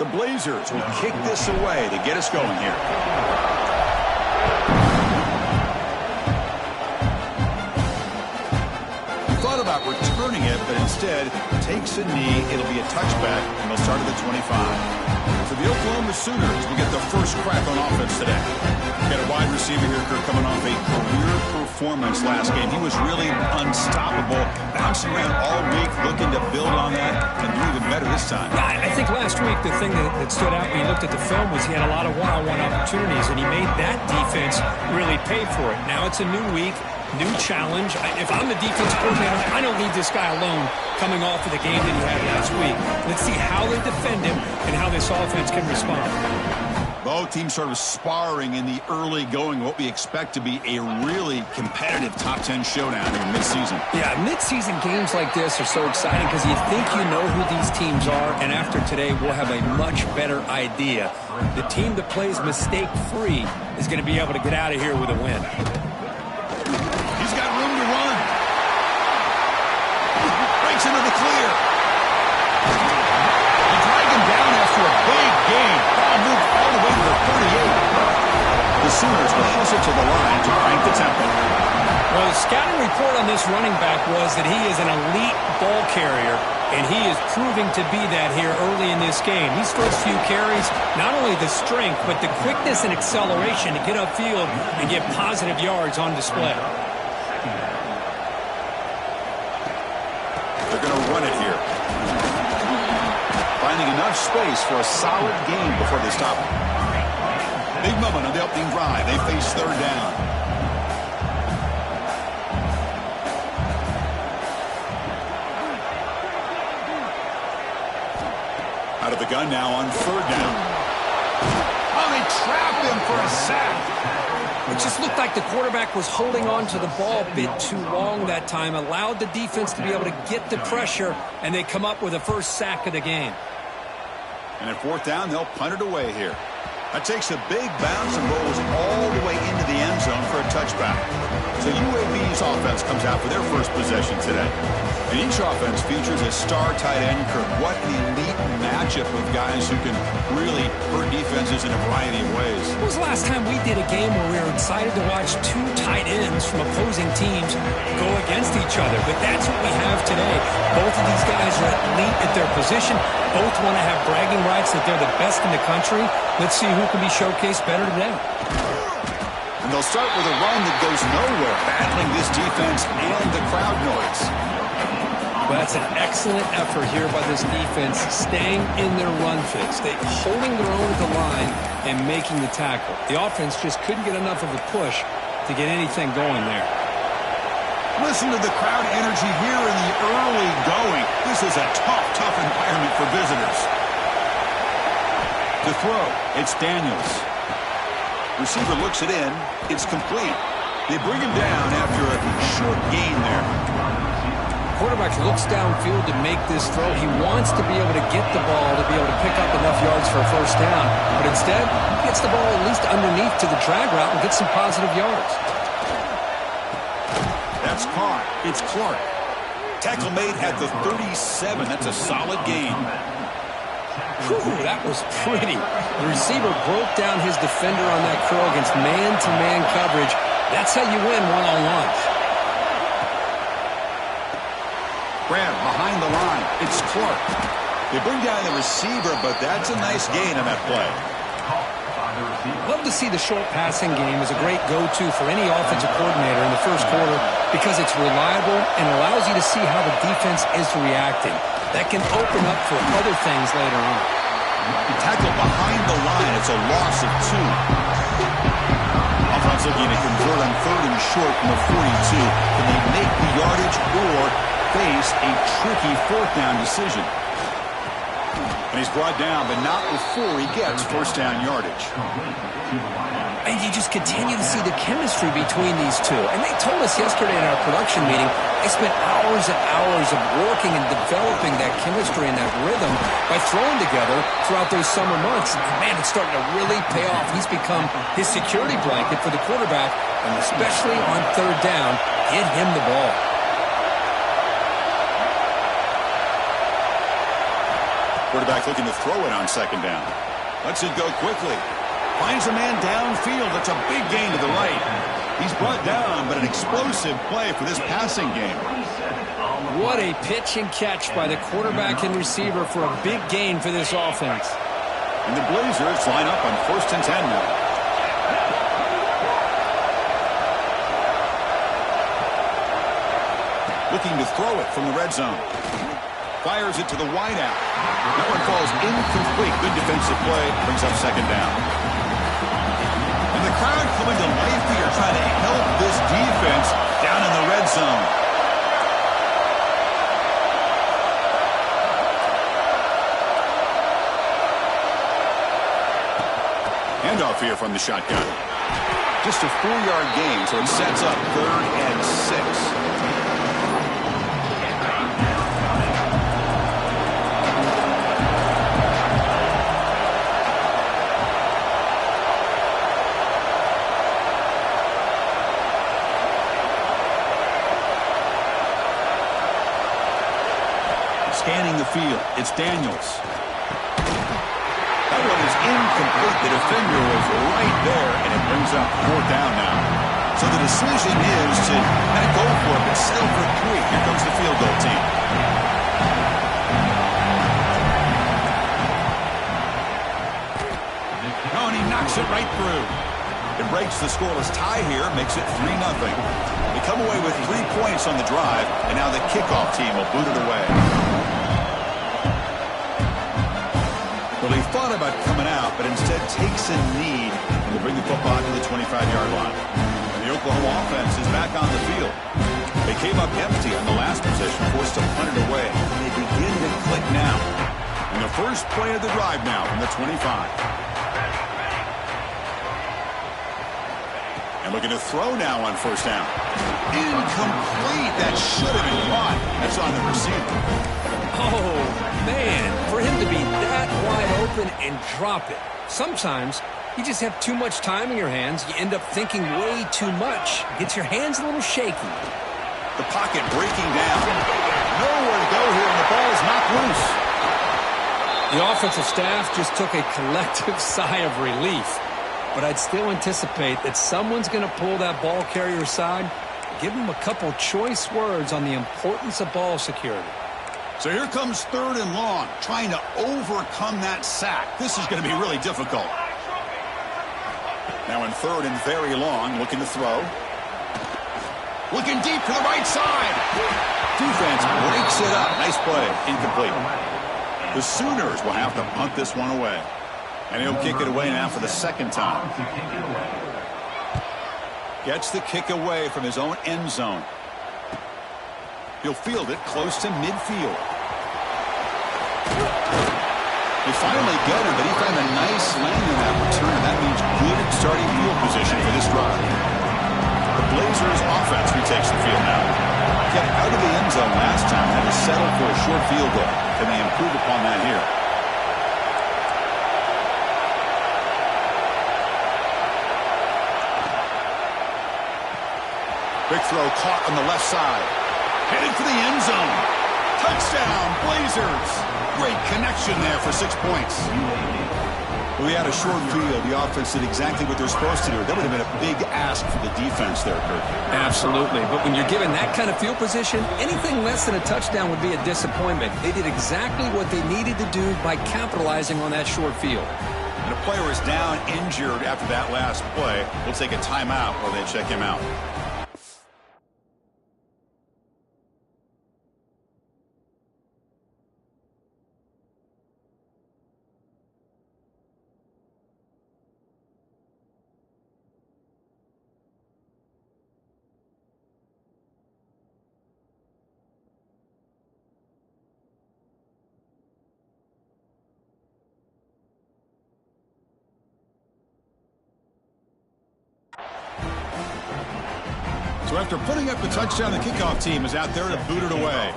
The Blazers will kick this away to get us going here. Thought about returning it, but instead takes a knee. It'll be a touchback, and they'll start at the 25. So the Oklahoma Sooners will get the first crack on offense today. Got a wide receiver here, Kirk, coming off a career performance last game. He was really unstoppable, bouncing around all week, looking to build on that and do even better this time. Yeah, I think last week the thing that stood out when you looked at the film was he had a lot of one-on-one opportunities, and he made that defense really pay for it. Now it's a new week, new challenge. If I'm the defense coordinator, I don't need this guy alone coming off of the game that he had last week. Let's see how they defend him and how this offense can respond. Both teams sort of sparring in the early going, what we expect to be a really competitive top 10 showdown here mid-season. Yeah, mid-season games like this are so exciting because you think you know who these teams are, and after today we'll have a much better idea. The team that plays mistake-free is going to be able to get out of here with a win. He's got room to run. Breaks into the clear. They drag him down after a big gain. Ball moved all the way to the 38. The Sooners will hustle to the line to crank the tempo. Well, the scouting report on this running back was that he is an elite ball carrier, and he is proving to be that here early in this game. These first few carries, not only the strength, but the quickness and acceleration to get upfield and get positive yards on display. They're going to run it here. Finding enough space for a solid gain before they stop it. Big moment on the opening drive. They face third down. Out of the gun now on third down. Oh, they trap him for a sack. It just looked like the quarterback was holding on to the ball a bit too long that time, allowed the defense to be able to get the pressure, and they come up with the first sack of the game. And at fourth down, they'll punt it away here. That takes a big bounce and rolls all the way into the end zone for a touchback. So UAB's offense comes out for their first possession today. And each offense features a star tight end. What an elite matchup with guys who can really hurt defenses in a variety of ways. When was the last time we did a game where we were excited to watch two tight ends from opposing teams go against each other? But that's what we have today. Both of these guys are elite at their position. Both want to have bragging rights that they're the best in the country. Let's see who can be showcased better today. And they'll start with a run that goes nowhere, battling this defense and the crowd noise. Well, that's an excellent effort here by this defense, staying in their run fix. They're holding their own at the line and making the tackle. The offense just couldn't get enough of a push to get anything going there. Listen to the crowd energy here in the early going. This is a tough environment for visitors. To throw, it's Daniels. Receiver looks it in. It's complete. They bring him down after a short gain there. Quarterback looks downfield to make this throw. He wants to be able to get the ball to be able to pick up enough yards for a first down. But instead, he gets the ball at least underneath to the drag route and gets some positive yards. That's caught. It's Clark. Tackle made at the 37. That's a solid gain. Whew, that was pretty. The receiver broke down his defender on that curl against man-to-man coverage. That's how you win one-on-ones. Grab behind the line. It's Clark. They bring down the receiver, but that's a nice gain on that play. Love to see the short passing game as a great go-to for any offensive coordinator in the first quarter because it's reliable and allows you to see how the defense is reacting. That can open up for other things later on. You tackle behind the line. It's a loss of 2. Offense looking to convert on third and short from the 42. Can they make the yardage or face a tricky fourth down decision? And he's brought down, but not before he gets first down yardage. And you just continue to see the chemistry between these two. And they told us yesterday in our production meeting, they spent hours and hours of working and developing that chemistry and that rhythm by throwing together throughout those summer months. And man, it's starting to really pay off. He's become his security blanket for the quarterback, and especially on third down, get him the ball. Quarterback looking to throw it on second down. Lets it go quickly. Finds a man downfield. That's a big gain to the right. He's brought down, but an explosive play for this passing game. What a pitch and catch by the quarterback and receiver for a big gain for this offense. And the Blazers line up on 1st and 10 now. Looking to throw it from the red zone. Fires it to the wideout. That one falls incomplete. Good defensive play. Brings up second down. And the crowd coming to life here, trying to help this defense down in the red zone. Handoff here from the shotgun. Just a 4-yard gain, so it sets up 3rd and 6. Scanning the field, it's Daniels. That one is incomplete. The defender was right there, and it brings up 4th down now. So the decision is to kind of go for it, but settle for 3. Here comes the field goal team. Oh, and he knocks it right through. It breaks the scoreless tie here, makes it 3-0. They come away with 3 points on the drive, and now the kickoff team will boot it away. Well, he thought about coming out, but instead takes a knee and will bring the football to the 25-yard line. And the Oklahoma offense is back on the field. They came up empty on the last possession, forced to punt it away. And they begin to click now. And the first play of the drive now from the 25. And looking to throw now on 1st down. Incomplete. That should have been caught. That's on the receiver. Oh, man, for him to be that wide open and drop it. Sometimes you just have too much time in your hands. You end up thinking way too much. Gets your hands a little shaky. The pocket breaking down. Nowhere to go here, and the ball is knocked loose. The offensive staff just took a collective sigh of relief. But I'd still anticipate that someone's going to pull that ball carrier aside, give him a couple choice words on the importance of ball security. So here comes 3rd and long, trying to overcome that sack. This is going to be really difficult. Now in 3rd and very long, looking to throw. Looking deep to the right side. Defense breaks it up. Nice play. Incomplete. The Sooners will have to punt this one away. And he'll kick it away now for the 2nd time. Gets the kick away from his own end zone. He'll field it close to midfield. They finally get him, but he found a nice lane in that return. That means good starting field position for this drive. The Blazers offense retakes the field now. Get out of the end zone last time, had to settle for a short field goal. Can they improve upon that here? Big throw caught on the left side. Headed for the end zone. Touchdown, Blazers. Great connection there for 6 points. Well, we had a short field. The offense did exactly what they're supposed to do. That would have been a big ask for the defense there, Kurt. Absolutely. But when you're given that kind of field position, anything less than a touchdown would be a disappointment. They did exactly what they needed to do by capitalizing on that short field. And a player is down injured after that last play. We'll take a timeout while they check him out. So after putting up the touchdown, the kickoff team is out there to boot it away.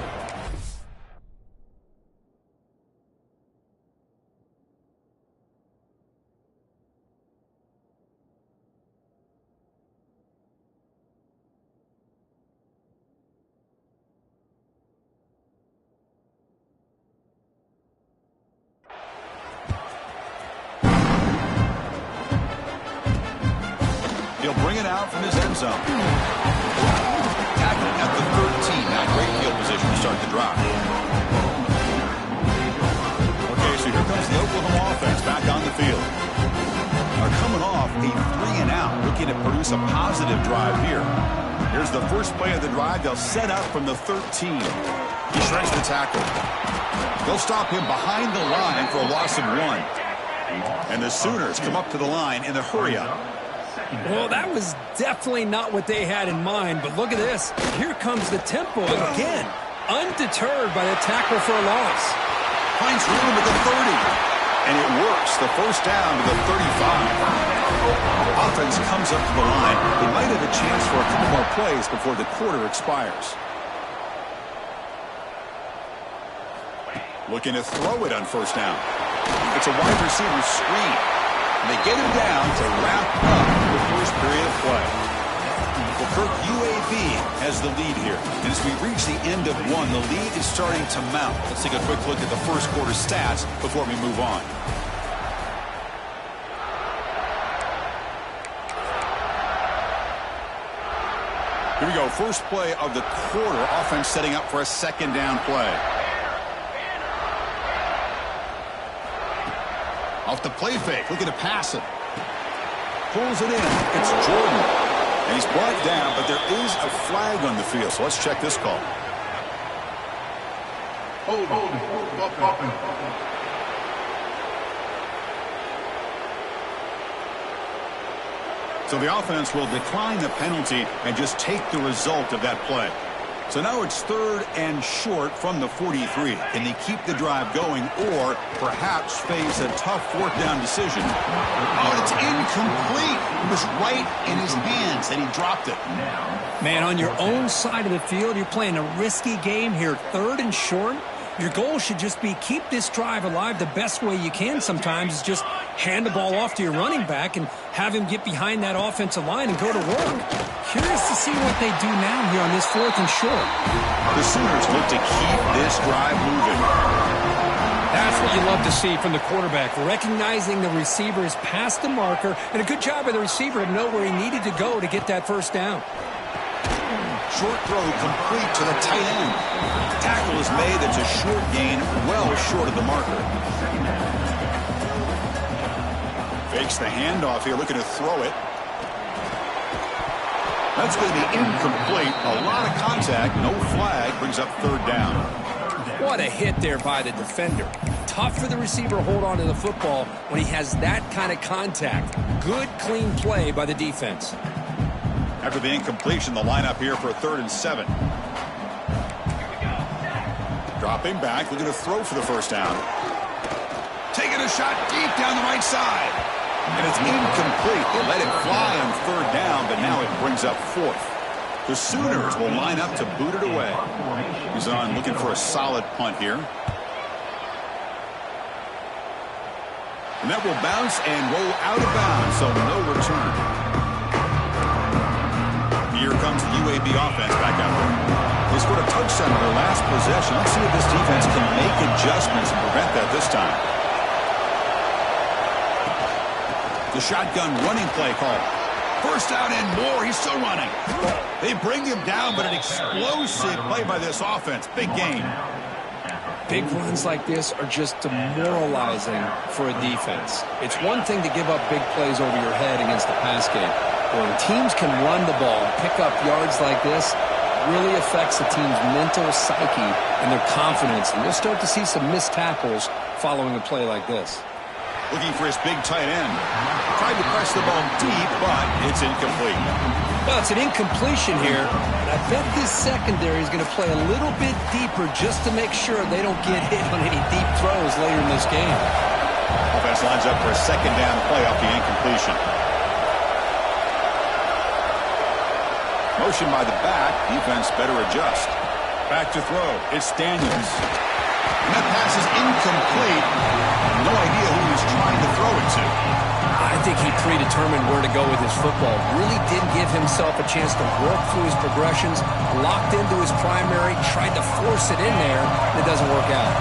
He'll bring it out from his end zone. Tackling at the 13. Now great field position to start the drive. Okay, so here comes the Oklahoma offense back on the field. Are coming off a 3-and-out, looking to produce a positive drive here. Here's the first play of the drive. They'll set up from the 13. He shreds the tackle. They'll stop him behind the line for a loss of 1. And the Sooners come up to the line in the hurry-up. Well, that was definitely not what they had in mind, but look at this. Here comes the tempo again. Undeterred by the tackle for a loss. Finds room at the 30. And it works. The first down to the 35. Offense comes up to the line. They might have a chance for a couple more plays before the quarter expires. Looking to throw it on first down. It's a wide receiver screen. And they get him down to wrap up the first period of play. Well, Kirk, UAB has the lead here. And as we reach the end of one, the lead is starting to mount. Let's take a quick look at the first quarter stats before we move on. Here we go. First play of the quarter. Offense setting up for a second down play. Off the play fake. Looking to pass it. Pulls it in. It's Jordan. And he's brought down, but there is a flag on the field. So let's check this call. So the offense will decline the penalty and just take the result of that play. So now it's 3rd and short from the 43. Can they keep the drive going or perhaps face a tough 4th down decision? Oh, it's incomplete. It was right in his hands and he dropped it. Man, on your own side of the field, you're playing a risky game here. 3rd and short. Your goal should just be keep this drive alive the best way you can sometimes is just hand the ball off to your running back and have him get behind that offensive line and go to work. Curious to see what they do now here on this 4th and short. The Sooners look to keep this drive moving. That's what you love to see from the quarterback, recognizing the receiver is past the marker, and a good job by the receiver to know where he needed to go to get that first down. Short throw complete to the tight end. Tackle is made. That's a short gain, well short of the marker. Fakes the handoff here, looking to throw it. That's going to be incomplete. A lot of contact, no flag, brings up 3rd down. What a hit there by the defender. Tough for the receiver to hold on to the football when he has that kind of contact. Good, clean play by the defense. After the incompletion, the lineup here for a 3rd and 7. Dropping back, looking to throw for the first down. Taking a shot deep down the right side. And it's incomplete. They let it fly on 3rd down, but now it brings up 4th. The Sooners will line up to boot it away. He's on looking for a solid punt here. And that will bounce and roll out of bounds, so no return. Here comes the UAB offense back out there. They scored a touchdown on their last possession. Let's see if this defense can make adjustments and prevent that this time. The shotgun running play call. First down and more. He's still running. They bring him down, but an explosive play by this offense. Big game. Big runs like this are just demoralizing for a defense. It's one thing to give up big plays over your head against the pass game. When teams can run the ball, pick up yards like this, it really affects the team's mental psyche and their confidence. And you'll start to see some missed tackles following a play like this. Looking for his big tight end. Tried to press the ball deep, but it's incomplete. Well, it's an incompletion here. And I bet this secondary is going to play a little bit deeper just to make sure they don't get hit on any deep throws later in this game. Offense lines up for a second down play off the incompletion. Motion by the back. Defense better adjust. Back to throw. It's Daniels. And that pass is incomplete. No idea who he's trying to throw it to. I think he predetermined where to go with his football. Really didn't give himself a chance to work through his progressions. Locked into his primary. Tried to force it in there. And it doesn't work out.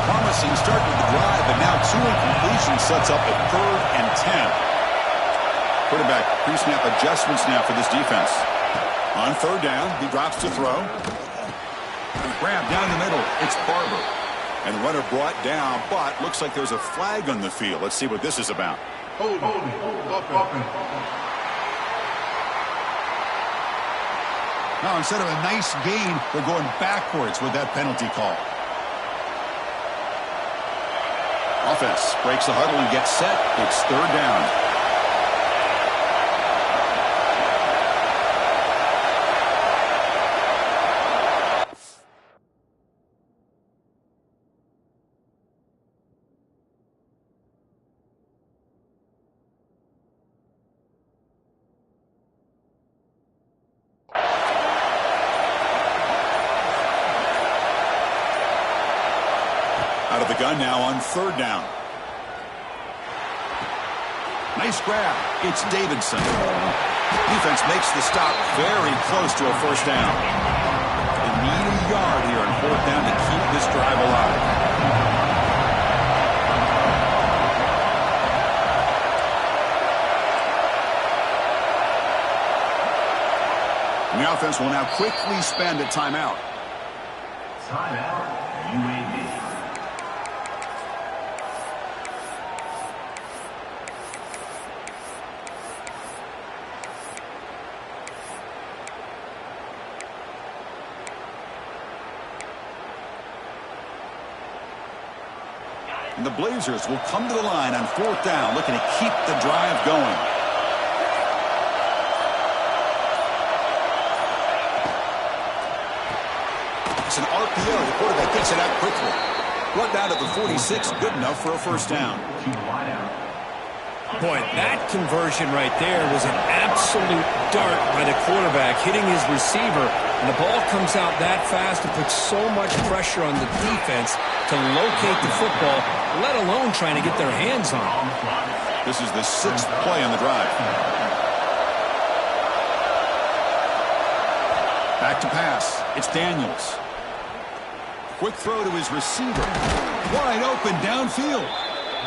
Promising start with the drive, but now 2 incompletions sets up a 3rd and 10. Quarterback pre-snap adjustments now for this defense. On third down, he drops to throw. Grab down the middle. It's Barber. And the runner brought down, but looks like there's a flag on the field. Let's see what this is about. Now, instead of a nice gain, they're going backwards with that penalty call. Offense breaks the huddle and gets set. It's third down. Out of the gun now on third down. Nice grab. It's Davidson. Defense makes the stop very close to a first down. They need a yard here on fourth down to keep this drive alive. And the offense will now quickly spend a timeout. Timeout, UAB. And the Blazers will come to the line on fourth down, looking to keep the drive going. It's an RPO. The quarterback gets it out quickly. Brought down to the 46, good enough for a first down. Boy, that conversion right there was an absolute dart by the quarterback, hitting his receiver. And the ball comes out that fast and puts so much pressure on the defense to locate the football, let alone trying to get their hands on it. This is the sixth play on the drive. Back to pass. It's Daniels. Quick throw to his receiver. Wide open downfield.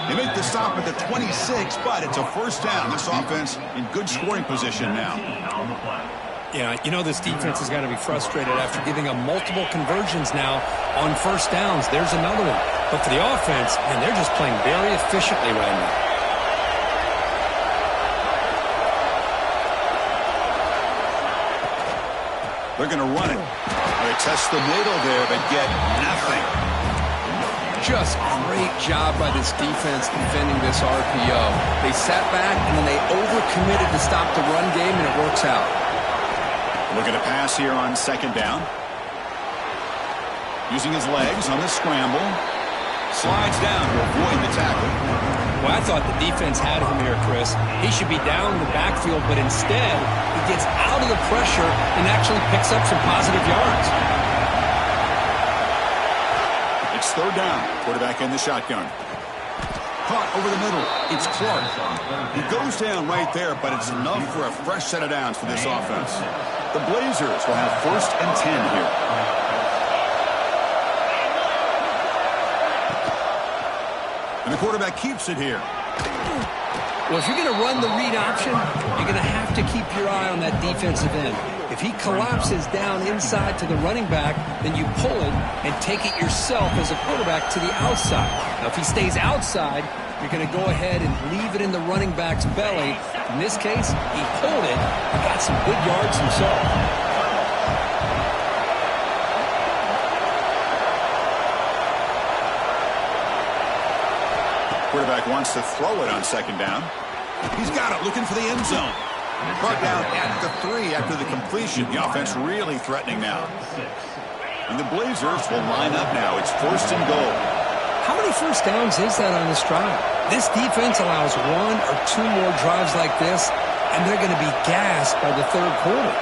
They make the stop at the 26, but it's a first down. This offense in good scoring position now. Yeah, you know this defense has got to be frustrated after giving them multiple conversions now on first downs. There's another one. But for the offense, man, they're just playing very efficiently right now. They're going to run it. They test the middle there, but get nothing. Just great job by this defense defending this RPO. They sat back, and then they overcommitted to stop the run game, and it works out. Looking to pass here on second down. Using his legs on the scramble. Slides down to avoid the tackle. Well, I thought the defense had him here, Chris. He should be down in the backfield, but instead, he gets out of the pressure and actually picks up some positive yards. It's third down. Quarterback in the shotgun. Caught over the middle. It's Clark. He goes down right there, but it's enough for a fresh set of downs for this offense. The Blazers will have first and 10 here. And the quarterback keeps it here. Well, if you're going to run the read option, you're going to have to keep your eye on that defensive end. If he collapses down inside to the running back, then you pull it and take it yourself as a quarterback to the outside. Now, if he stays outside, you're going to go ahead and leave it in the running back's belly. In this case, he pulled it and got some good yards himself. Quarterback wants to throw it on second down. He's got it, looking for the end zone. Brought down at the 3 after the completion. The offense really threatening now. And the Blazers will line up now. It's first and goal. How many first downs is that on this drive? This defense allows 1 or 2 more drives like this, and they're going to be gassed by the third quarter.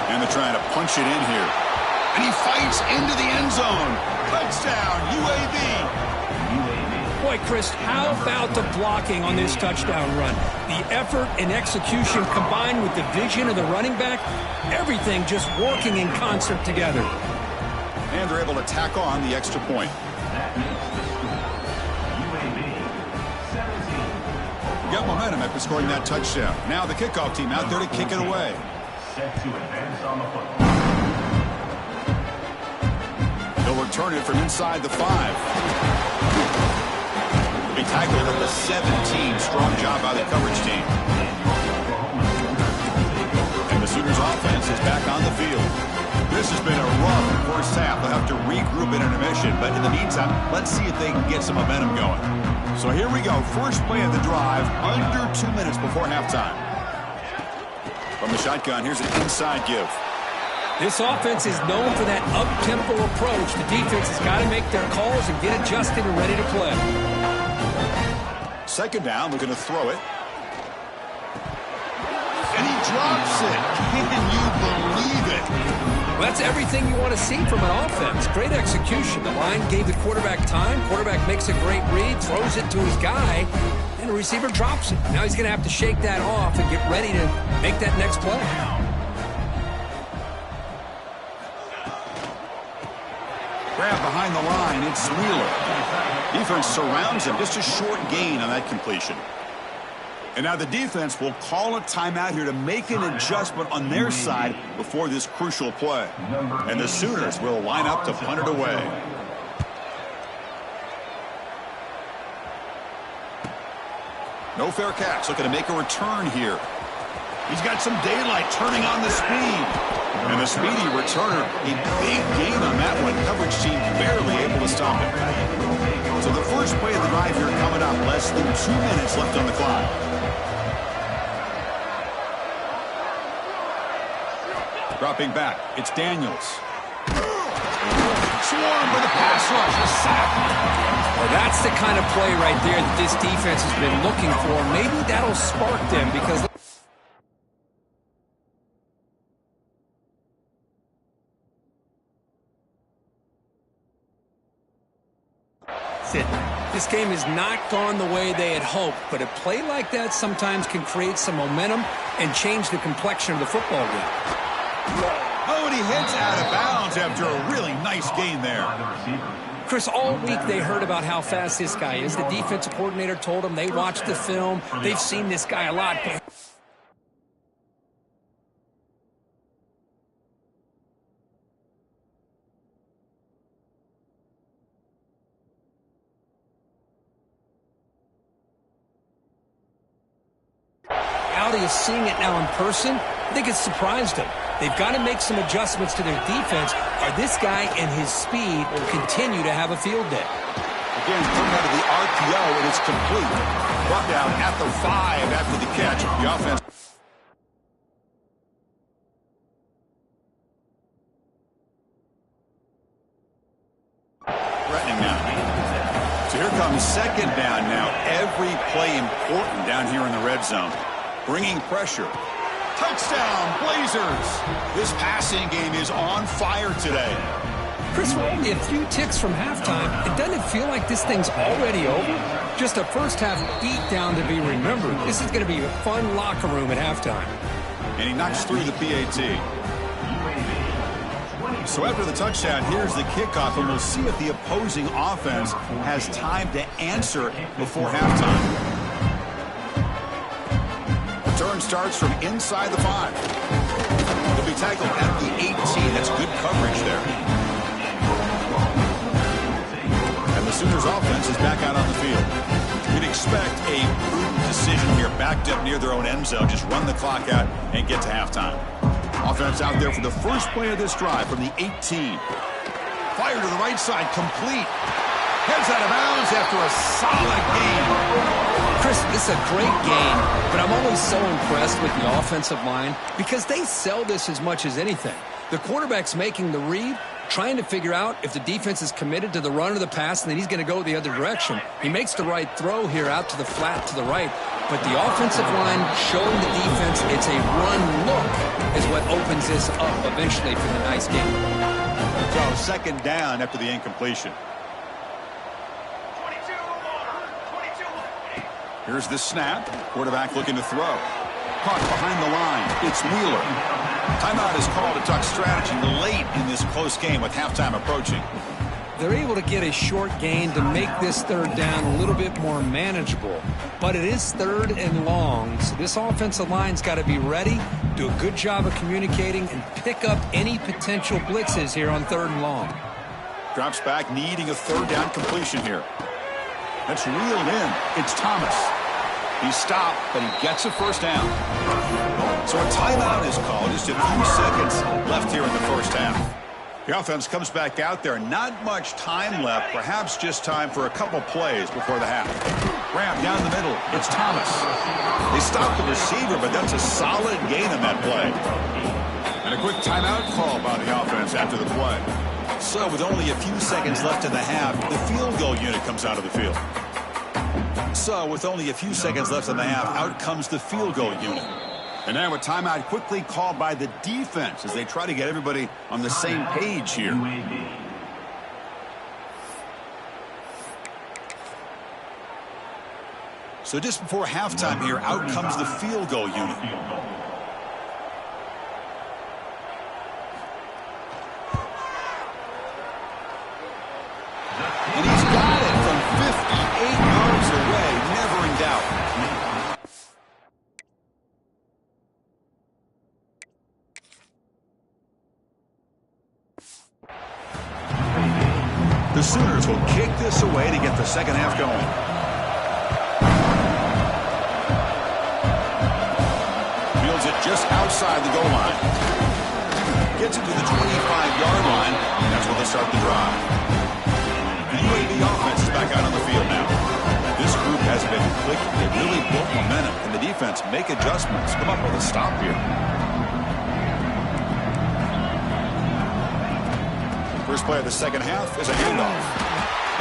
And they're trying to punch it in here. And he fights into the end zone. Touchdown, UAB. Boy, Chris, how about the blocking on this touchdown run? The effort and execution combined with the vision of the running back, everything just working in concert together. And they're able to tack on the extra point. got momentum after scoring that touchdown. Now the kickoff team out there to kick it away. Set to advance on the football. They'll return it from inside the 5. They'll be tackled at the 17. Strong job by the coverage team. And the Sooners offense is back on the field. This has been a rough first half. They'll have to regroup in intermission, but in the meantime, let's see if they can get some momentum going. So here we go. First play of the drive, under 2 minutes before halftime. From the shotgun, here's an inside give. This offense is known for that up-tempo approach. The defense has got to make their calls and get adjusted and ready to play. Second down, looking to throw it. And he drops it. Can you believe it? Well, that's everything you want to see from an offense. Great execution. The line gave the quarterback time. Quarterback makes a great read, throws it to his guy, and the receiver drops it. Now he's going to have to shake that off and get ready to make that next play. Grab behind the line, it's Wheeler. Defense surrounds him, just a short gain on that completion. And now the defense will call a timeout here to make an adjustment on their side before this crucial play. And the Sooners will line up to punt it away. No fair catch, looking to make a return here. He's got some daylight turning on the speed. And the speedy returner, a big gain on that one. Coverage team barely able to stop it. So the first play of the drive here coming up. Less than 2 minutes left on the clock. Dropping back, it's Daniels. Swarmed by the pass rush, a sack. Well, that's the kind of play right there that this defense has been looking for. Maybe that'll spark them because... This game has not gone the way they had hoped, but a play like that sometimes can create some momentum and change the complexion of the football game. Oh, and he heads out of bounds after a really nice gain there. Chris, all week they heard about how fast this guy is. The defensive coordinator told them they watched the film. They've seen this guy a lot. Is seeing it now in person, I think it's surprised him. They've got to make some adjustments to their defense, or this guy and his speed will continue to have a field day. Again, coming out of the RPO, and it's complete. Brought down at the 5 after the catch. The offense. Threatening now. So here comes second down now. Every play important down here in the red zone. Bringing pressure. Touchdown, Blazers! This passing game is on fire today. Chris, we're only a few ticks from halftime. It doesn't feel like this thing's already over. Just a first-half beatdown to be remembered. This is going to be a fun locker room at halftime. And he knocks through the PAT. So after the touchdown, here's the kickoff, and we'll see if the opposing offense has time to answer before halftime. Turn starts from inside the 5. He'll be tackled at the 18. That's good coverage there. And the Sooners offense is back out on the field. You'd expect a prudent decision here, backed up near their own end zone. Just run the clock out and get to halftime. Offense out there for the first play of this drive from the 18. Fire to the right side, complete. Heads out of bounds after a solid game. Chris, this is a great game, but I'm always so impressed with the offensive line because they sell this as much as anything. The quarterback's making the read, trying to figure out if the defense is committed to the run or the pass, and then he's going to go the other direction. He makes the right throw here out to the flat to the right, but the offensive line showing the defense it's a run look is what opens this up eventually for the nice game. So second down after the incompletion. Here's the snap. Quarterback looking to throw. Caught behind the line. It's Wheeler. Timeout is called to talk strategy late in this close game with halftime approaching. they're able to get a short gain to make this third down a little bit more manageable. But it is third and long, so this offensive line's got to be ready, do a good job of communicating, and pick up any potential blitzes here on third and long. Drops back, needing a third down completion here. That's reeled in. It's Thomas. He's stopped, but he gets a first down. So a timeout is called. Just a few seconds left here in the first half. The offense comes back out there. Not much time left. Perhaps just time for a couple plays before the half. Ramp down the middle. It's Thomas. They stop the receiver, but that's a solid gain on that play. And a quick timeout call by the offense after the play. So with only a few seconds left in the half, the field goal unit comes out of the field. So with only a few seconds left in the half, out comes the field goal unit. And now a timeout quickly called by the defense as they try to get everybody on the same page here. UAB. So just before halftime here, out comes the field goal unit. And he's got it from 58 yards away, never in doubt. The Sooners will kick this away to get the second half going. Fields it just outside the goal line. Gets it to the 25-yard line, and that's where they start the drive. The UAB offense is back out on the field now. This group has been clicking. They really built momentum. Can the defense make adjustments? Come up with a stop here. First play of the second half is a handoff.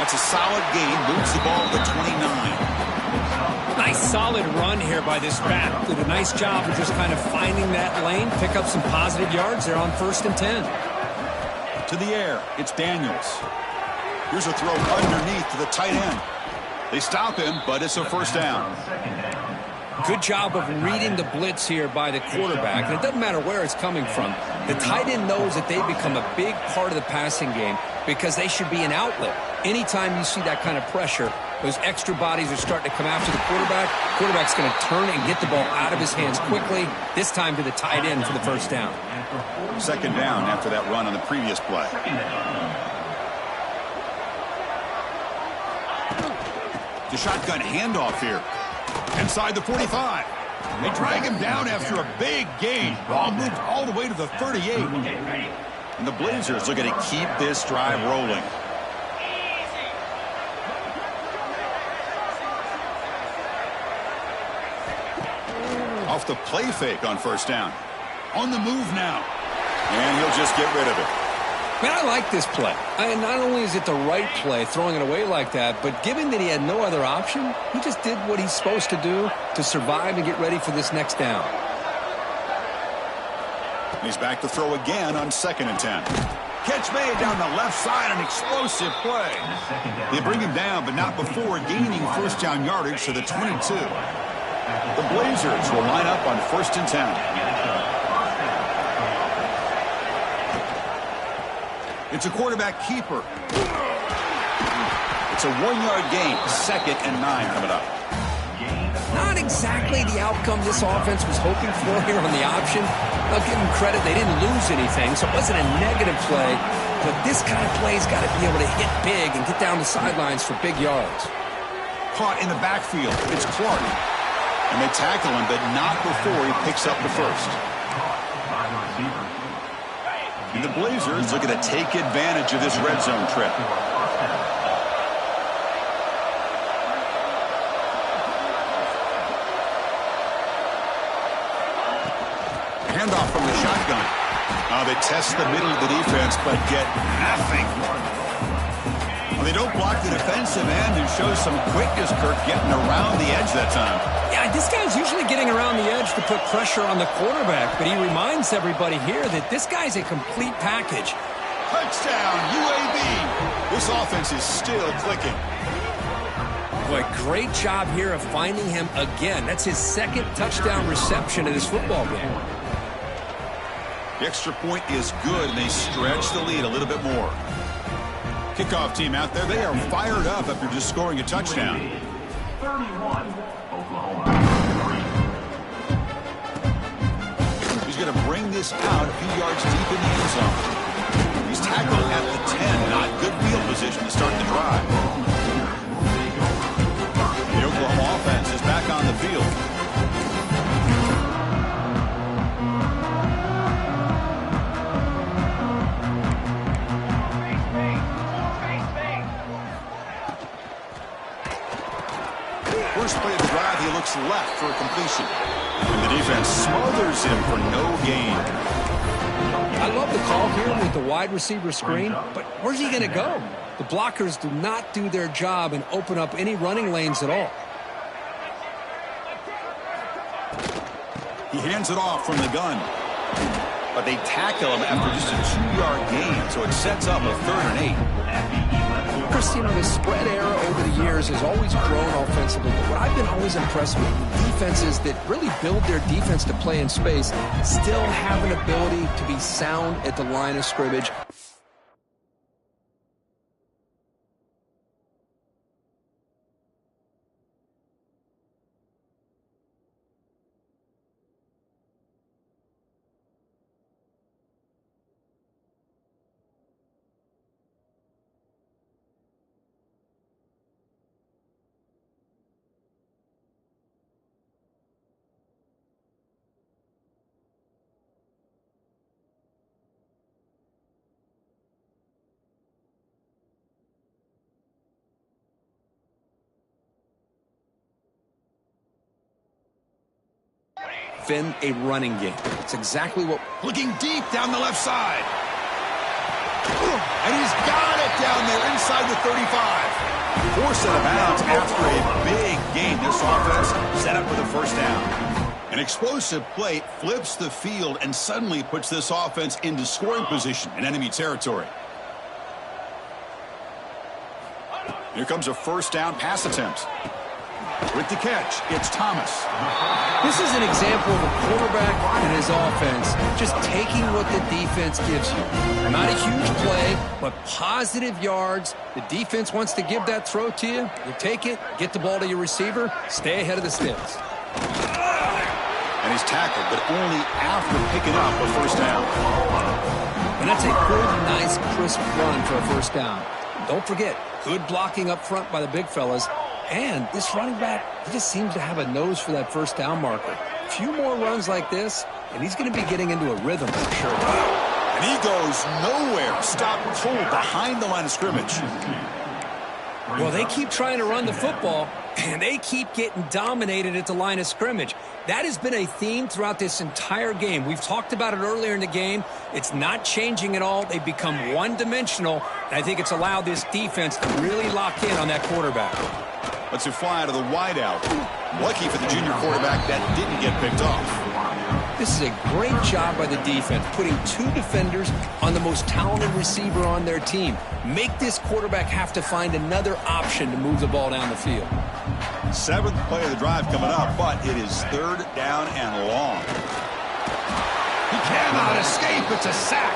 That's a solid gain. Moves the ball to 29. Nice solid run here by this back. Did a nice job of just kind of finding that lane, pick up some positive yards there on 1st and 10. To the air, it's Daniels. Here's a throw underneath to the tight end. They stop him, but it's a first down. Good job of reading the blitz here by the quarterback. And it doesn't matter where it's coming from. The tight end knows that they've become a big part of the passing game because they should be an outlet. Anytime you see that kind of pressure, those extra bodies are starting to come after the quarterback. Quarterback's going to turn and get the ball out of his hands quickly, this time to the tight end for the first down. Second down after that run on the previous play. The shotgun handoff here. Inside the 45. They drag him down after a big gain. Ball moved all the way to the 38. And the Blazers looking to keep this drive rolling. Off the play fake on first down. On the move now. And he'll just get rid of it. Man, I like this play. Not only is it the right play, throwing it away like that, but given that he had no other option, he just did what he's supposed to do to survive and get ready for this next down. He's back to throw again on 2nd and 10. Catch made down the left side, an explosive play. They bring him down, but not before gaining first down yardage to the 22. The Blazers will line up on 1st and 10. It's a quarterback keeper. It's a 1-yard gain. 2nd and 9 coming up. Not exactly the outcome this offense was hoping for here on the option. I'll give them credit. They didn't lose anything, so it wasn't a negative play. But this kind of play's got to be able to hit big and get down the sidelines for big yards. Caught in the backfield. It's Clark. And they tackle him, but not before he picks up the first. And the Blazers looking to take advantage of this red zone trip. Handoff from the shotgun. They test the middle of the defense, but get nothing. They don't block the defensive end and show some quickness, Kirk, getting around the edge that time. Yeah, this guy's usually getting around the edge to put pressure on the quarterback, but he reminds everybody here that this guy's a complete package. Touchdown, UAB. This offense is still clicking. Boy, great job here of finding him again. That's his 2nd touchdown reception in this football game. The extra point is good, and they stretch the lead a little bit more. Kickoff team out there, they are fired up after just scoring a touchdown. 31, Oklahoma. He's going to bring this out a few yards deep in the end zone. He's tackled at the 10, not good field position to start the drive. The Oklahoma offense is back on the field. First play of the drive, he looks left for a completion. And the defense smothers him for no gain. I love the call here with the wide receiver screen, but where's he going to go? The blockers do not do their job and open up any running lanes at all. He hands it off from the gun. But they tackle him after just a 2-yard gain, so it sets up a 3rd and 8. Chris, you know, the spread era over the years has always grown offensively, but what I've been always impressed with, defenses that really build their defense to play in space still have an ability to be sound at the line of scrimmage. Been a running game. It's exactly what... Looking deep down the left side. And he's got it down there inside the 35. Forced out of bounds after a big gain. This offense set up for the first down. An explosive play flips the field and suddenly puts this offense into scoring position in enemy territory. Here comes a first down pass attempt. With the catch, it's Thomas. This is an example of a quarterback and his offense just taking what the defense gives you. Not a huge play, but positive yards. The defense wants to give that throw to you. You take it, get the ball to your receiver, stay ahead of the sticks. And he's tackled, but only after picking up a first down. And that's a good, nice, crisp run for a first down. Don't forget, good blocking up front by the big fellas. And this running back, he just seems to have a nose for that first down marker. A few more runs like this, and he's going to be getting into a rhythm for sure. And he goes nowhere. Stop cold behind the line of scrimmage. Well, they keep trying to run the football, and they keep getting dominated at the line of scrimmage. That has been a theme throughout this entire game. We've talked about it earlier in the game. It's not changing at all. They've become one-dimensional, and I think it's allowed this defense to really lock in on that quarterback. Let's fly out of the wideout. Lucky for the junior quarterback that didn't get picked off. This is a great job by the defense, putting 2 defenders on the most talented receiver on their team. Make this quarterback have to find another option to move the ball down the field. 7th play of the drive coming up, but it is 3rd down and long. He cannot escape. It's a sack.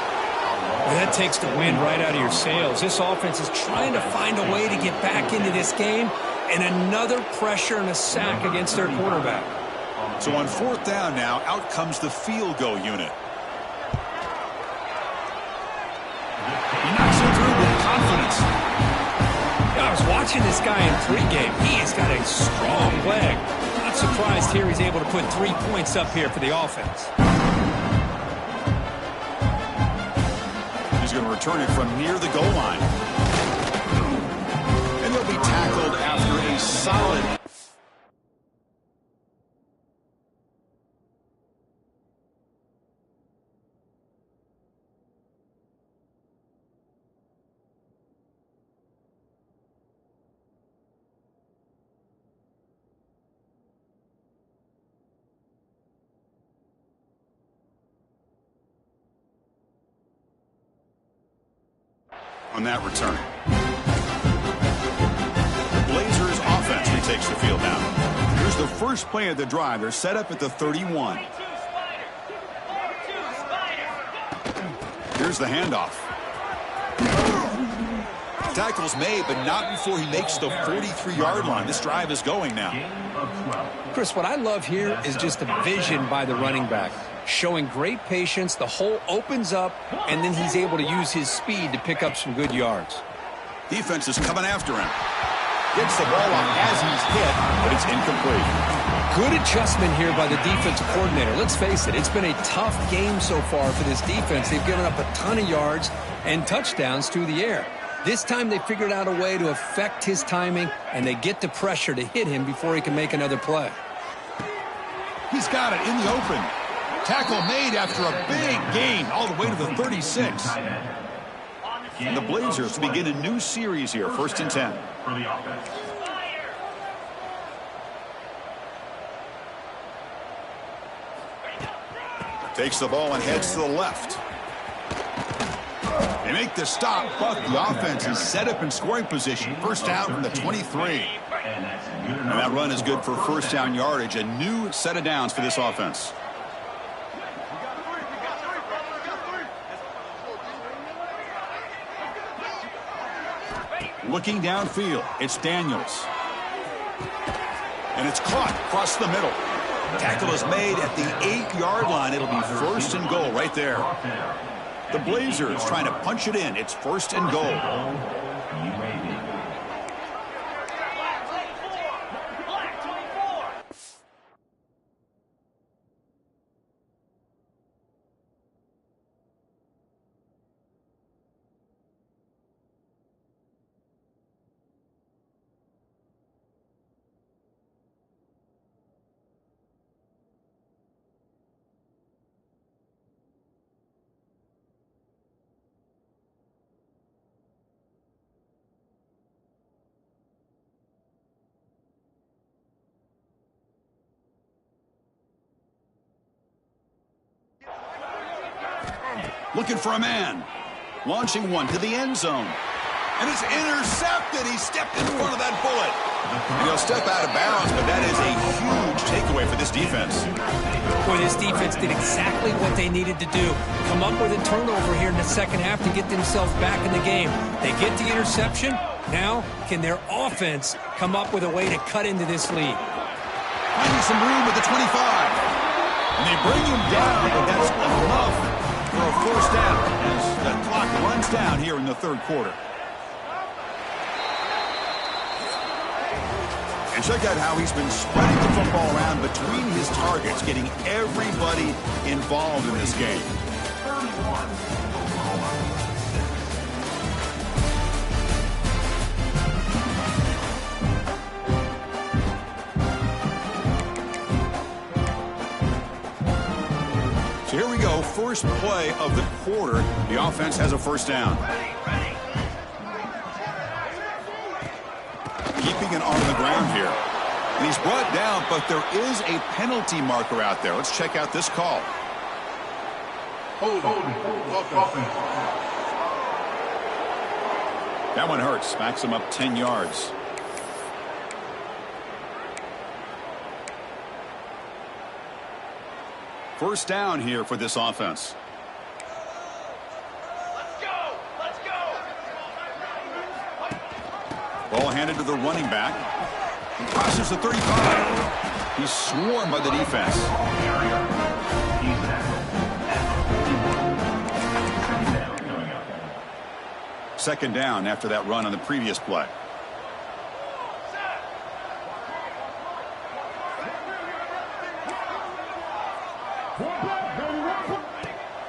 Well, that takes the wind right out of your sails. This offense is trying to find a way to get back into this game, and another pressure and a sack against their quarterback. So on 4th down now, out comes the field goal unit. He knocks it through with confidence. I was watching this guy in pregame. He has got a strong leg. Not surprised here he's able to put 3 points up here for the offense. He's going to return it from near the goal line. And he'll be tackled after a solid... on that return. The Blazers offense retakes the field now. Here's the first play of the drive. They're set up at the 31. Here's the handoff. tackle's made, but not before he makes the 43-yard line. This drive is going now. Chris, what I love here is just the vision by the running back. Showing great patience, the hole opens up, and then he's able to use his speed to pick up some good yards. Defense is coming after him. Gets the ball off as he's hit, but it's incomplete. Good adjustment here by the defensive coordinator. Let's face it, it's been a tough game so far for this defense. They've given up a ton of yards and touchdowns through the air. This time they figured out a way to affect his timing, and they get the pressure to hit him before he can make another play. He's got it in the open. Tackle made after a big gain all the way to the 36. And the Blazers begin a new series here, 1st and 10. For the offense. Takes the ball and heads to the left. They make the stop, but the offense is set up in scoring position. First down from the 23. And that run is good for first down yardage. A new set of downs for this offense. Looking downfield, it's Daniels. And it's caught across the middle. Tackle is made at the 8-yard line. It'll be 1st and goal right there. The Blazers trying to punch it in. It's 1st and goal. UAB. Looking for a man. Launching one to the end zone. And it's intercepted. He stepped in front of that bullet. He'll step out of bounds, but that is a huge takeaway for this defense. Boy, this defense did exactly what they needed to do. Come up with a turnover here in the second half to get themselves back in the game. They get the interception. Now, can their offense come up with a way to cut into this lead? Finding some room with the 25. And they bring him down, but that's enough for a first down as the clock runs down here in the third quarter. And check out how he's been spreading the football around between his targets, getting everybody involved in this game. 31. So here we go, first play of the quarter. The offense has a first down. Keeping it on the ground here. And he's brought down, but there is a penalty marker out there. Let's check out this call. That one hurts. Backs him up 10 yards. First down here for this offense. Let's go. Ball handed to the running back. He crosses the 35. He's swarmed by the defense. Second down after that run on the previous play.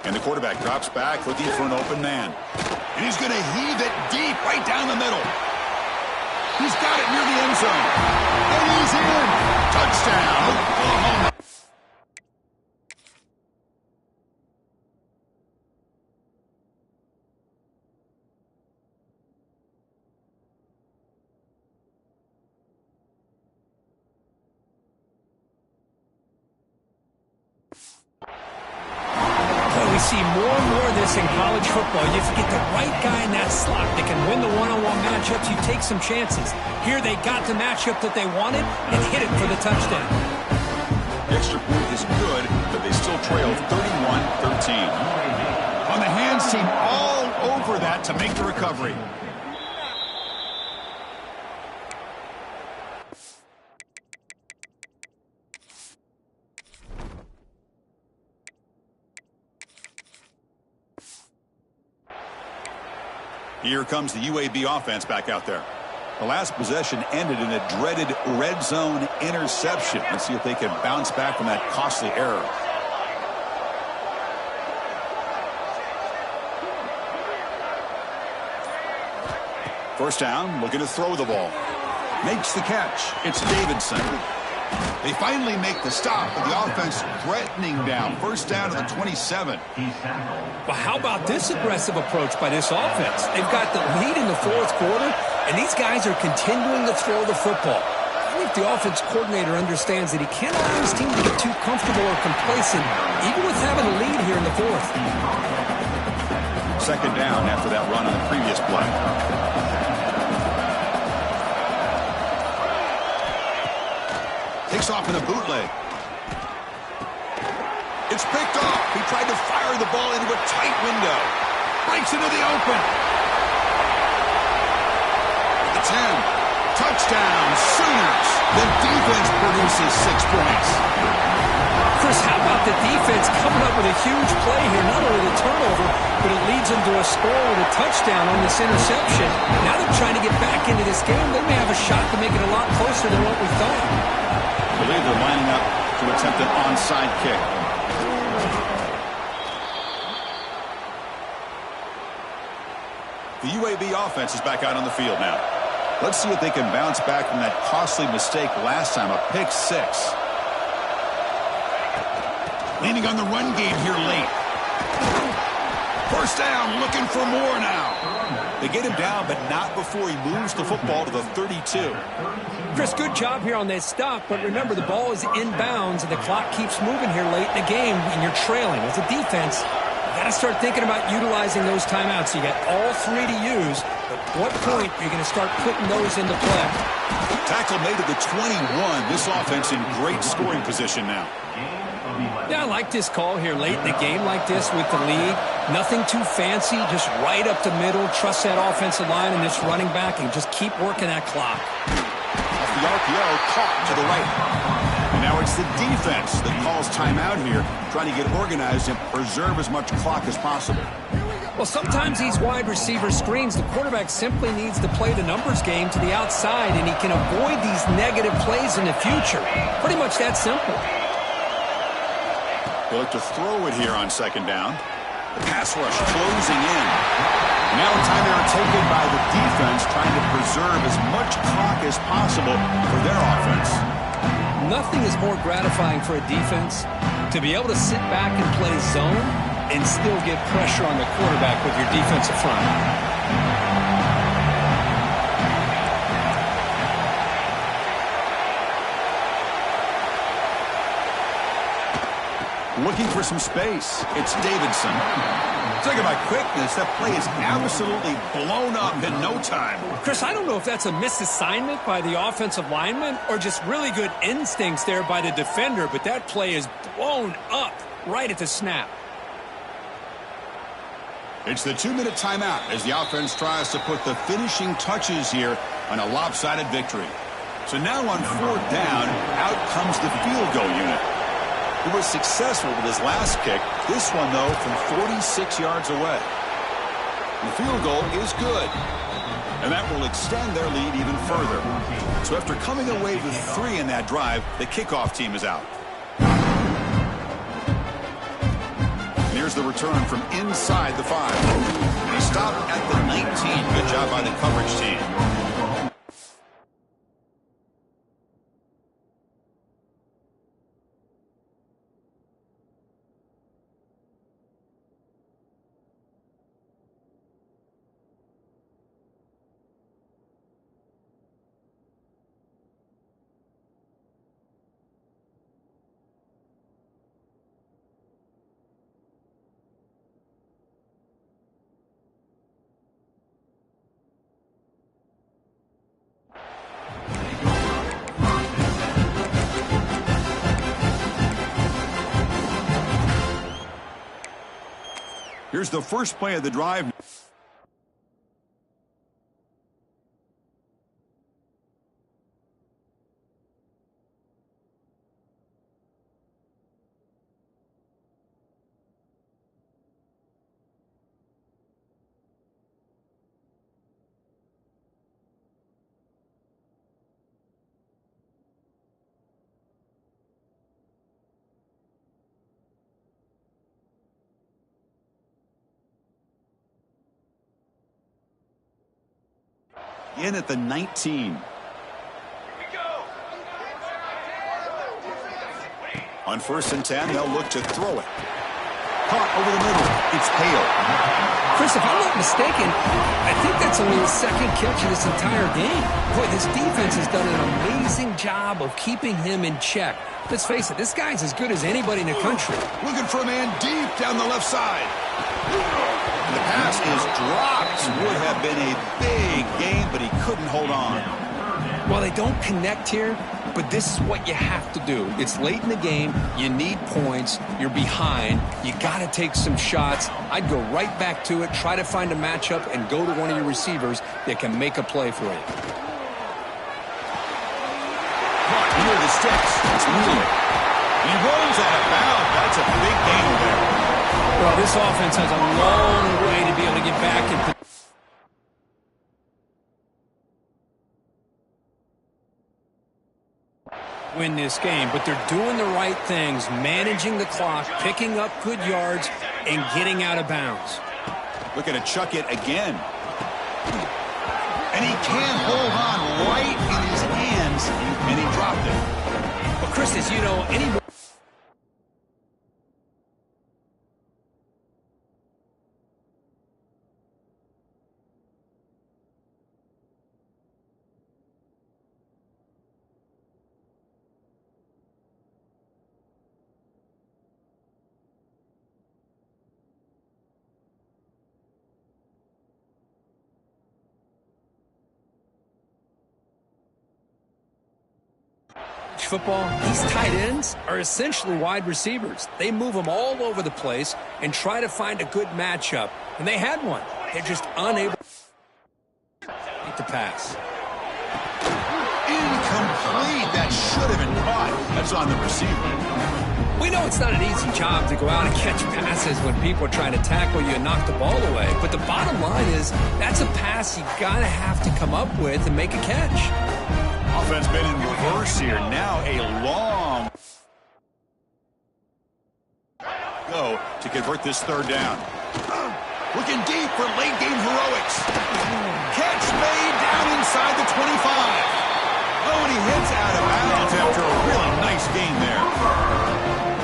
And the quarterback drops back looking for an open man. And he's going to heave it deep right down the middle. He's got it near the end zone. And he's in. Touchdown, Oklahoma. We see more and more of this in college football. You have to get the right guy in that slot that can win the one-on-one matchups. You take some chances. Here they got the matchup that they wanted and hit it for the touchdown. The extra point is good, but they still trail 31-13. On the hands team all over that to make the recovery. Here comes the UAB offense back out there. The last possession ended in a dreaded red zone interception. Let's see if they can bounce back from that costly error. First down, looking to throw the ball. Makes the catch. It's Davidson. They finally make the stop, but the offense threatening down. First down to the 27. Well, how about this aggressive approach by this offense? They've got the lead in the fourth quarter, and these guys are continuing to throw the football. I think the offense coordinator understands that he can't allow his team to get too comfortable or complacent, even with having a lead here in the fourth. Second down after that run on the previous play. Takes off in a bootleg. It's picked off. He tried to fire the ball into a tight window. Breaks into the open. The 10. Touchdown, Sooners. The defense produces 6 points. Chris, how about the defense coming up with a huge play here? Not only the turnover, but it leads them to a score with a touchdown on this interception. Now they're trying to get back into this game. They may have a shot to make it a lot closer than what we thought. I believe they're lining up to attempt an onside kick. The UAB offense is back out on the field now. Let's see if they can bounce back from that costly mistake last time, a pick 6. Leaning on the run game here late. First down, looking for more now. They get him down, but not before he moves the football to the 32. Chris, good job here on that stop, but remember the ball is inbounds and the clock keeps moving here late in the game and you're trailing. As a defense, you got to start thinking about utilizing those timeouts. You got all 3 to use, but at what point are you going to start putting those into play? Tackle made to the 21. This offense in great scoring position now. Yeah, I like this call here late in the game like this with the lead. Nothing too fancy, just right up the middle. Trust that offensive line and this running back and just keep working that clock. Off the RPO, caught to the right. And now it's the defense that calls timeout here, trying to get organized and preserve as much clock as possible. Well, sometimes these wide receiver screens, the quarterback simply needs to play the numbers game to the outside, and he can avoid these negative plays in the future. Pretty much that simple. They look to throw it here on second down. The pass rush closing in. Now a timeout taken by the defense, trying to preserve as much clock as possible for their offense. Nothing is more gratifying for a defense to be able to sit back and play zone and still get pressure on the quarterback with your defensive front. Looking for some space. It's Davidson. Talk about quickness. That play is absolutely blown up in no time. Chris, I don't know if that's a misassignment by the offensive lineman or just really good instincts there by the defender, but that play is blown up right at the snap. It's the 2-minute timeout as the offense tries to put the finishing touches here on a lopsided victory. So now on 4th down, out comes the field goal unit. He was successful with his last kick. This one, though, from 46 yards away. The field goal is good. And that will extend their lead even further. So after coming away with 3 in that drive, the kickoff team is out. And here's the return from inside the 5. And he stopped at the 19. Good job by the coverage team. Here's the first play of the drive. In at the 19. On 1st and 10, they'll look to throw it. Caught over the middle. It's Hale. Chris, if I'm not mistaken, I think that's only his second catch of this entire game. Boy, this defense has done an amazing job of keeping him in check. Let's face it, this guy's as good as anybody in the country. Looking for a man deep down the left side. The pass is dropped. Would have been a big game, but he couldn't hold on. Well, they don't connect here, but this is what you have to do. It's late in the game. You need points. You're behind. You got to take some shots. I'd go right back to it, try to find a matchup, and go to one of your receivers that can make a play for you. Caught near the sticks. It's Wheeler. He rolls out of bounds. That's a big gain there. Well, this offense has a long way to be able to get back and win this game, but they're doing the right things, managing the clock, picking up good yards, and getting out of bounds. Looking to chuck it again. And he can't hold on right in his hands, and he dropped it. Well, Chris, as you know, any football, these tight ends are essentially wide receivers. They move them all over the place and try to find a good matchup. And they had one. They're just unable to pass. Incomplete. That should have been caught. That's on the receiver. We know it's not an easy job to go out and catch passes when people are trying to tackle you and knock the ball away. But the bottom line is that's a pass you got to have to come up with and make a catch. Offense been in reverse here. Now a long go to convert this 3rd down. Looking deep for late game heroics. Catch made down inside the 25. Oh, and he hits out of bounds after a really nice gain there.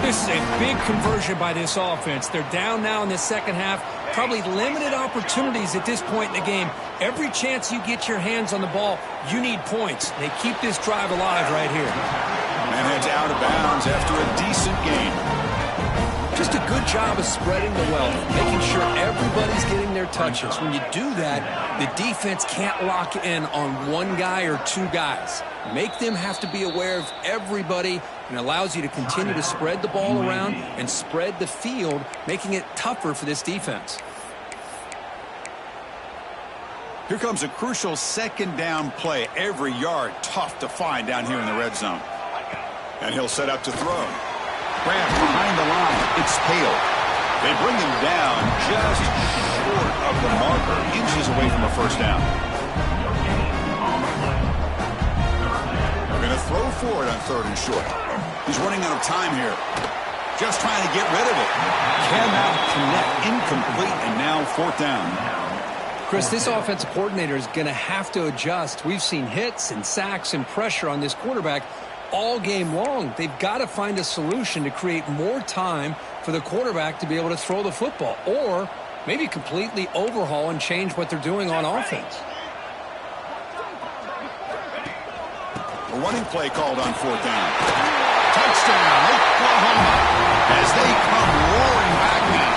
This is a big conversion by this offense. They're down now in the second half. Probably limited opportunities at this point in the game. Every chance you get your hands on the ball, you need points. They keep this drive alive right here. And heads out of bounds after a decent gain. Just a good job of spreading the wealth, making sure everybody's getting their touches. When you do that, the defense can't lock in on one guy or two guys. Make them have to be aware of everybody, and allows you to continue to spread the ball around and spread the field, making it tougher for this defense. Here comes a crucial 2nd down play. Every yard tough to find down here in the red zone. And he'll set up to throw. Grab behind the line. It's Hale. They bring him down just short of the marker, inches away from a 1st down. They're going to throw for it on 3rd and short. He's running out of time here. Just trying to get rid of it. Cannot connect. Incomplete, and now 4th down. Chris, this offensive coordinator is going to have to adjust. We've seen hits and sacks and pressure on this quarterback all game long. They've got to find a solution to create more time for the quarterback to be able to throw the football, or maybe completely overhaul and change what they're doing on offense. A running play called on 4th down. Touchdown, Oklahoma, as they come roaring back now.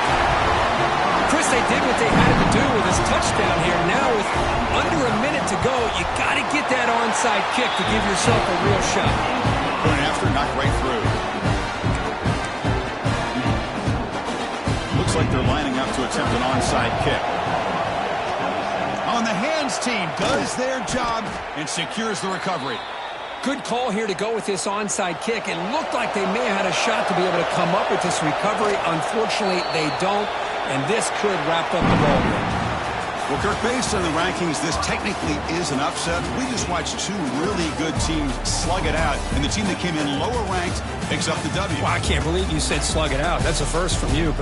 Chris, they did what they had to do with this touchdown here. Now with under a minute to go, you got to get that onside kick to give yourself a real shot. Point after, knocked right through. Looks like they're lining up to attempt an onside kick. On the hands team does their job and secures the recovery. Good call here to go with this onside kick. It looked like they may have had a shot to be able to come up with this recovery. Unfortunately, they don't, and this could wrap up the ball game. Well, Kirk, based on the rankings, this technically is an upset. We just watched 2 really good teams slug it out, and the team that came in lower ranked picks up the W. Well, I can't believe you said slug it out. That's a first from you, but